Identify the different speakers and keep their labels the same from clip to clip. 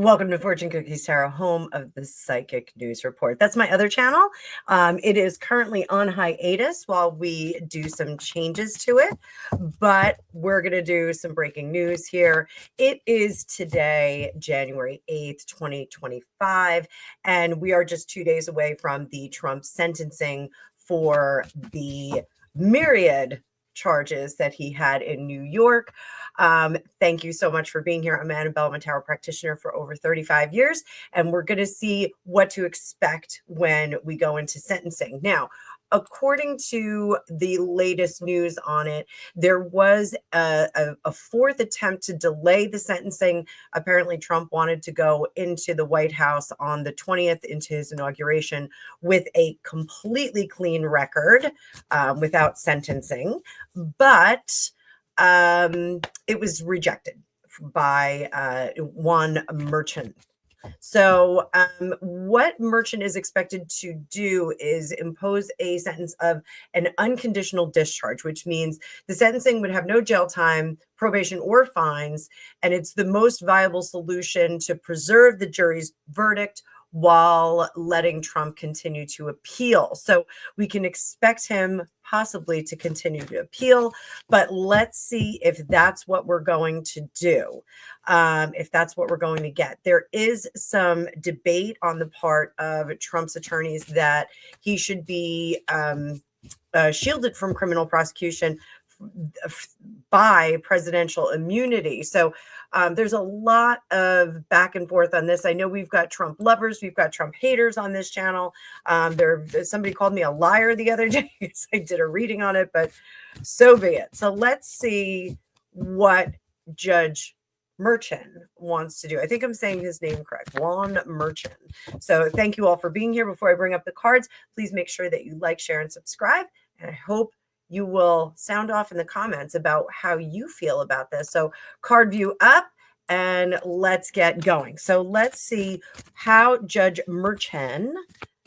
Speaker 1: Welcome to Fortune Cookies Tarot, home of the Psychic News Report. That's my other channel. It is currently on hiatus while we do some changes to it, but we're going to do some breaking news here. It is today, January 8th, 2025, and we are just 2 days away from the Trump sentencing for the myriad charges that he had in New York. Thank you so much for being here. I'm Annabelle. I'm a tarot practitioner for over 35 years, and we're going to see what to expect when we go into sentencing. Now, according to the latest news on it, there was a fourth attempt to delay the sentencing. Apparently, Trump wanted to go into the White House on the 20th into his inauguration with a completely clean record without sentencing. But it was rejected by Juan Merchant. So what Merchant is expected to do is impose a sentence of an unconditional discharge, which means the sentencing would have no jail time, probation, or fines, and it's the most viable solution to preserve the jury's verdict while letting Trump continue to appeal. So we can expect him possibly to continue to appeal, but let's see if that's what we're going to do, if that's what we're going to get. There is some debate on the part of Trump's attorneys that he should be shielded from criminal prosecution by presidential immunity. So there's a lot of back and forth on this. I know we've got Trump lovers, we've got Trump haters on this channel. Somebody called me a liar the other day because I did a reading on it, but so be it. So let's see what Judge Merchant wants to do. I think I'm saying his name correct, Juan Merchant. So thank you all for being here. Before I bring up the cards, please make sure that you like, share, and subscribe. And I hope you will sound off in the comments about how you feel about this. So card view up and let's get going. So let's see how Judge Merchant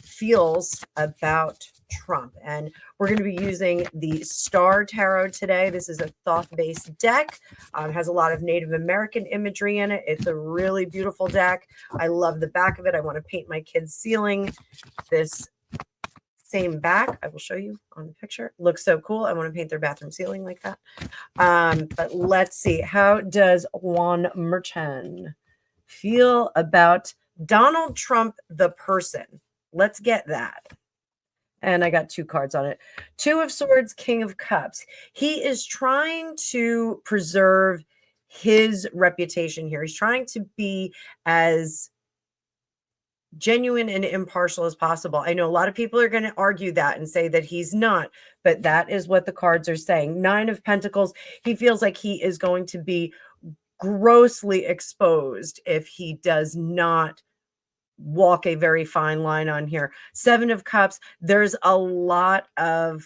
Speaker 1: feels about Trump. And we're going to be using the Star Tarot today. This is a Thoth-based deck. Has a lot of Native American imagery in it. It's a really beautiful deck. I love the back of it. I want to paint my kids' ceiling. This same back I will show you on the picture. Looks so cool. I want to paint their bathroom ceiling like that. But let's see, how does Juan Merchant feel about Donald Trump the person? Let's get that. And I got two cards on it. Two of Swords, King of Cups. He is trying to preserve his reputation here. He's trying to be as genuine and impartial as possible. I know a lot of people are going to argue that and say that he's not, but that is what the cards are saying. Nine of Pentacles. He feels like he is going to be grossly exposed if he does not walk a very fine line on here. Seven of Cups. There's a lot of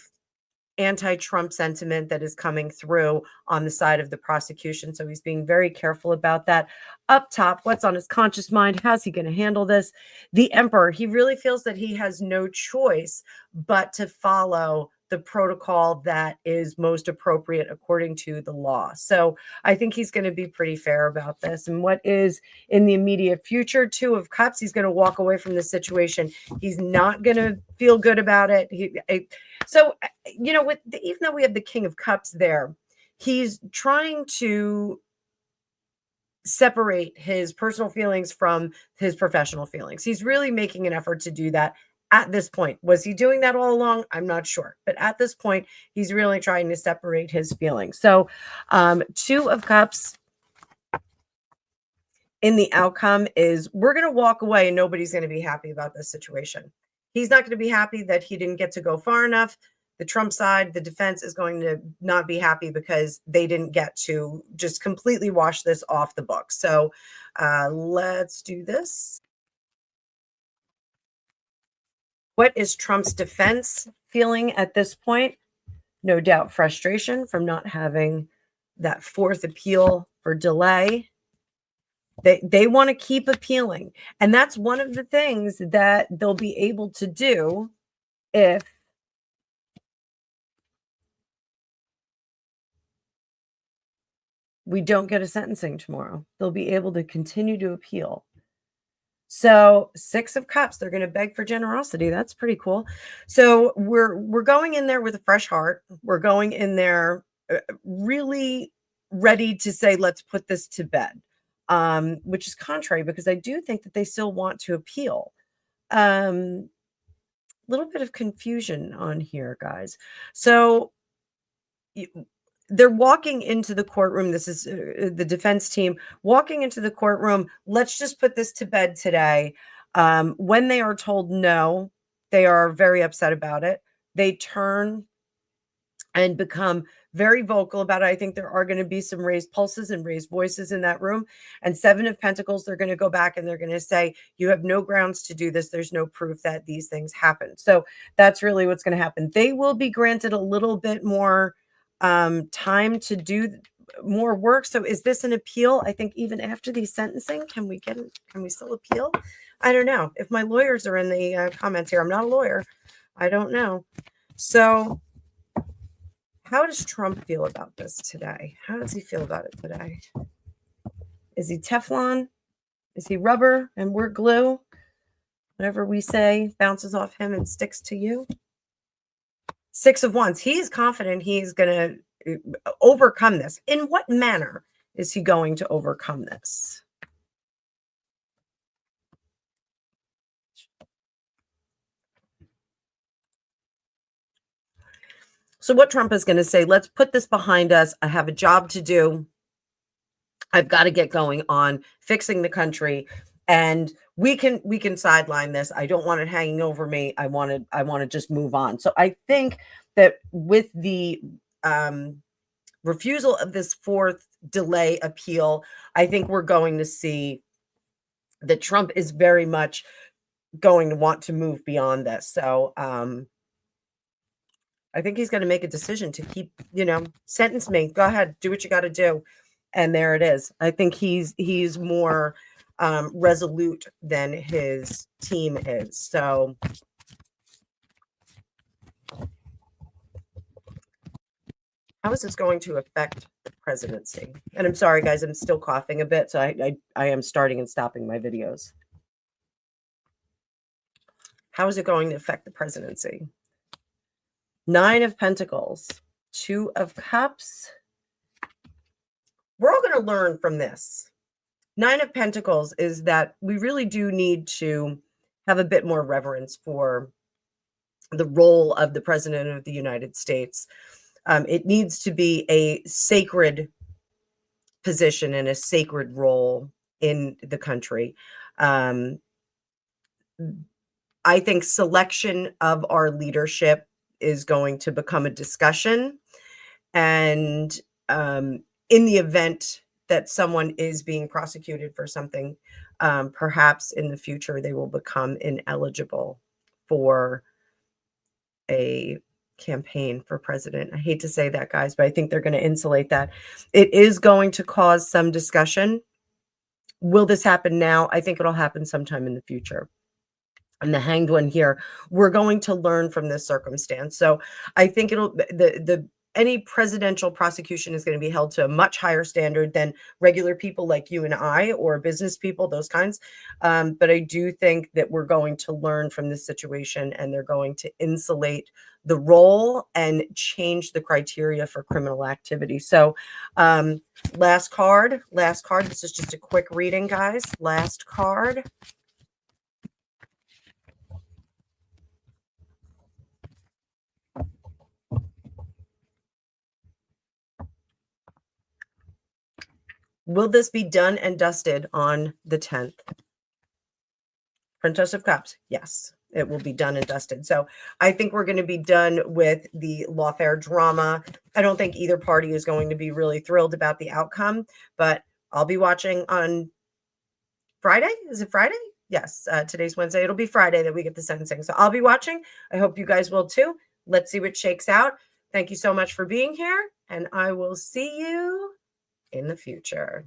Speaker 1: anti-Trump sentiment that is coming through on the side of the prosecution. So he's being very careful about that. Up top, what's on his conscious mind? How's he going to handle this? The Emperor, he really feels that he has no choice but to follow the protocol that is most appropriate according to the law. So I think he's going to be pretty fair about this. And what is in the immediate future? Two of Cups, he's going to walk away from the situation. He's not going to feel good about it. So, you know, even though we have the King of Cups there, he's trying to separate his personal feelings from his professional feelings. He's really making an effort to do that at this point. Was he doing that all along? I'm not sure. But at this point, he's really trying to separate his feelings. So Two of Cups in the outcome is we're going to walk away and nobody's going to be happy about this situation. He's not going to be happy that he didn't get to go far enough. The Trump side, the defense is going to not be happy because they didn't get to just completely wash this off the book. So let's do this. What is Trump's defense feeling at this point? No doubt frustration from not having that fourth appeal for delay. They want to keep appealing. And that's one of the things that they'll be able to do if we don't get a sentencing tomorrow. They'll be able to continue to appeal. So 6 of Cups, they're going to beg for generosity. That's pretty cool. So we're going in there with a fresh heart. We're going in there really ready to say, let's put this to bed, which is contrary because I do think that they still want to appeal. Little bit of confusion on here, guys. So they're walking into the courtroom. This is the defense team walking into the courtroom. Let's just put this to bed today. When they are told no, they are very upset about it. They turn and become very vocal about it. I think there are going to be some raised pulses and raised voices in that room. And 7 of Pentacles, they're going to go back and they're going to say, you have no grounds to do this. There's no proof that these things happen. So that's really what's going to happen. They will be granted a little bit more time to do more work. So is this an appeal? I think even after the sentencing, can we still appeal? I don't know. If my lawyers are in the comments here, I'm not a lawyer. I don't know. So how does Trump feel about this today? How does he feel about it today? Is he Teflon? Is he rubber and we're glue? Whatever we say bounces off him and sticks to you. 6 of Wands. He's confident he's going to overcome this. In what manner is he going to overcome this? So what Trump is going to say, let's put this behind us. I have a job to do. I've got to get going on fixing the country, and we can sideline this. I don't want it hanging over me. I want to just move on. So I think that with the refusal of this 4th delay appeal, I think we're going to see that Trump is very much going to want to move beyond this. So I think he's going to make a decision to keep, sentence me. Go ahead, do what you got to do. And there it is. I think he's more resolute than his team is. So how is this going to affect the presidency? And I'm sorry, guys, I'm still coughing a bit. So I am starting and stopping my videos. How is it going to affect the presidency? 9 of Pentacles, 2 of Cups. We're all going to learn from this. 9 of Pentacles is that we really do need to have a bit more reverence for the role of the President of the United States. It needs to be a sacred position and a sacred role in the country. I think selection of our leadership is going to become a discussion. And in the event that someone is being prosecuted for something, perhaps in the future they will become ineligible for a campaign for president. I hate to say that, guys, but I think they're going to insulate that. It is going to cause some discussion. Will this happen now? I think it'll happen sometime in the future. And the Hanged One here, we're going to learn from this circumstance. So I think any presidential prosecution is going to be held to a much higher standard than regular people like you and I, or business people, those kinds. But I do think that we're going to learn from this situation, and they're going to insulate the role and change the criteria for criminal activity. So last card. This is just a quick reading, guys. Last card. Will this be done and dusted on the 10th? Princess of Cups. Yes, it will be done and dusted. So I think we're going to be done with the lawfare drama. I don't think either party is going to be really thrilled about the outcome, but I'll be watching on Friday. Is it Friday? Yes, today's Wednesday. It'll be Friday that we get the sentencing. So I'll be watching. I hope you guys will too. Let's see what shakes out. Thank you so much for being here, and I will see you in the future.